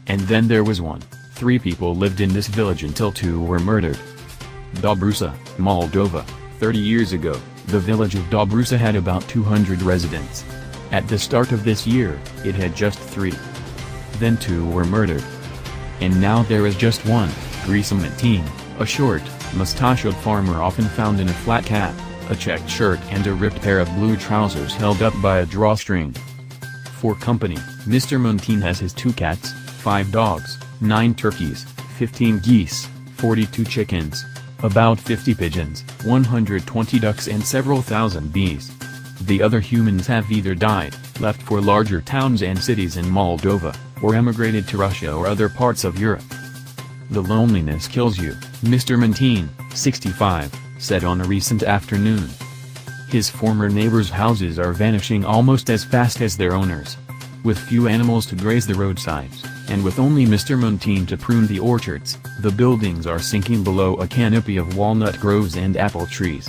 And then there was one. 3 people lived in this village until 2 were murdered. Dobrusa, Moldova. 30 years ago, the village of Dobrusa had about 200 residents. At the start of this year, it had just 3. Then 2 were murdered. And now there is just one, Grisa Muntean, a short, mustachioed farmer often found in a flat cap, a checked shirt and a ripped pair of blue trousers held up by a drawstring. For company, Mr. Muntean has his 2 cats, 5 dogs, 9 turkeys, 15 geese, 42 chickens, about 50 pigeons, 120 ducks and several thousand bees. The other humans have either died, left for larger towns and cities in Moldova, or emigrated to Russia or other parts of Europe. The loneliness kills you, Mr. Muntean, 65, said on a recent afternoon. His former neighbors' houses are vanishing almost as fast as their owners. With few animals to graze the roadsides, and with only Mr. Muntean to prune the orchards, the buildings are sinking below a canopy of walnut groves and apple trees.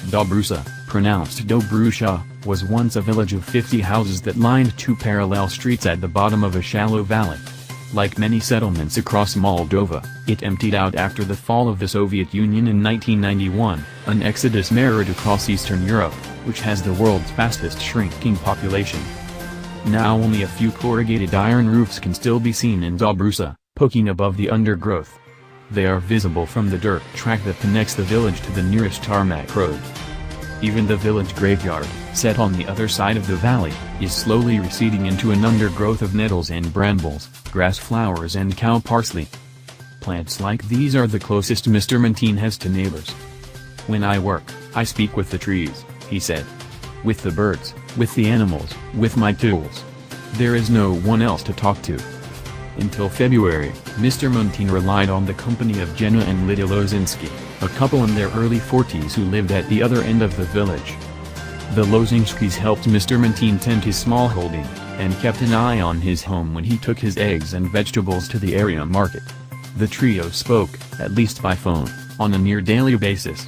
Dobrusa, pronounced Dobrusa, was once a village of 50 houses that lined 2 parallel streets at the bottom of a shallow valley. Like many settlements across Moldova, it emptied out after the fall of the Soviet Union in 1991, an exodus mirrored across Eastern Europe, which has the world's fastest shrinking population. Now only a few corrugated iron roofs can still be seen in Dobrusa, poking above the undergrowth. They are visible from the dirt track that connects the village to the nearest tarmac road. Even the village graveyard, set on the other side of the valley, is slowly receding into an undergrowth of nettles and brambles, grass flowers and cow parsley. Plants like these are the closest Mr. Muntean has to neighbors. When I work, I speak with the trees, he said. With the birds, with the animals, with my tools. There is no one else to talk to. Until February, Mr. Muntean relied on the company of Jenna and Lydia Lozinski, a couple in their early 40s who lived at the other end of the village. The Lozinskis helped Mr. Muntean tend his small holding, and kept an eye on his home when he took his eggs and vegetables to the area market. The trio spoke, at least by phone, on a near-daily basis.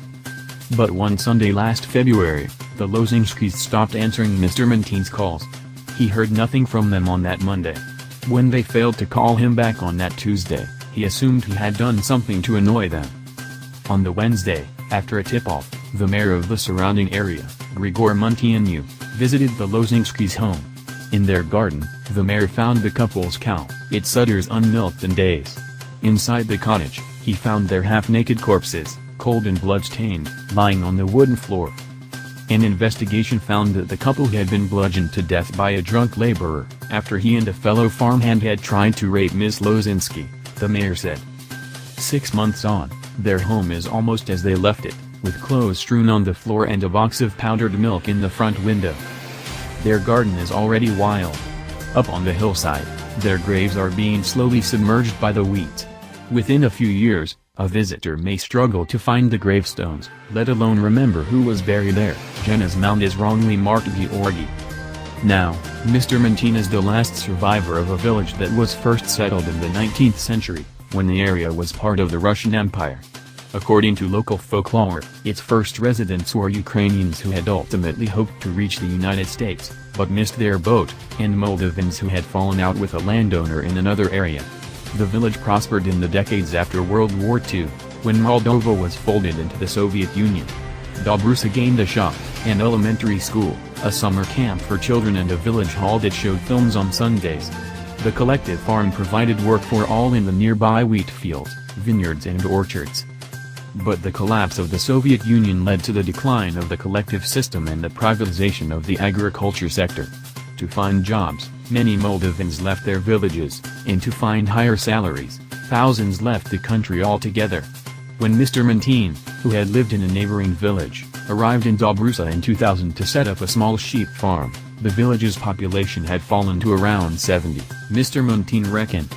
But one Sunday last February, the Lozinskis stopped answering Mr. Muntean's calls. He heard nothing from them on that Monday. When they failed to call him back on that Tuesday, he assumed he had done something to annoy them. On the Wednesday, after a tip-off, the mayor of the surrounding area, Grisa Muntean, visited the Lozinskis' home. In their garden, the mayor found the couple's cow, its udders unmilked in days. Inside the cottage, he found their half-naked corpses, cold and blood-stained, lying on the wooden floor. An investigation found that the couple had been bludgeoned to death by a drunk laborer, after he and a fellow farmhand had tried to rape Miss Lozinski, the mayor said. 6 months on, their home is almost as they left it, with clothes strewn on the floor and a box of powdered milk in the front window. Their garden is already wild. Up on the hillside, their graves are being slowly submerged by the wheat. Within a few years, a visitor may struggle to find the gravestones, let alone remember who was buried there. Jenna's mound is wrongly marked Georgi. Now, Mr. Muntean is the last survivor of a village that was first settled in the 19th century, when the area was part of the Russian Empire. According to local folklore, its first residents were Ukrainians who had ultimately hoped to reach the United States, but missed their boat, and Moldovans who had fallen out with a landowner in another area. The village prospered in the decades after World War II, when Moldova was folded into the Soviet Union. Dobrusa gained a shop, an elementary school, a summer camp for children and a village hall that showed films on Sundays. The collective farm provided work for all in the nearby wheat fields, vineyards and orchards. But the collapse of the Soviet Union led to the decline of the collective system and the privatization of the agriculture sector. To find jobs, many Moldovans left their villages, and to find higher salaries, thousands left the country altogether. When Mr. Muntean, who had lived in a neighboring village, arrived in Dobrusa in 2000 to set up a small sheep farm, the village's population had fallen to around 70. Mr. Muntean reckoned,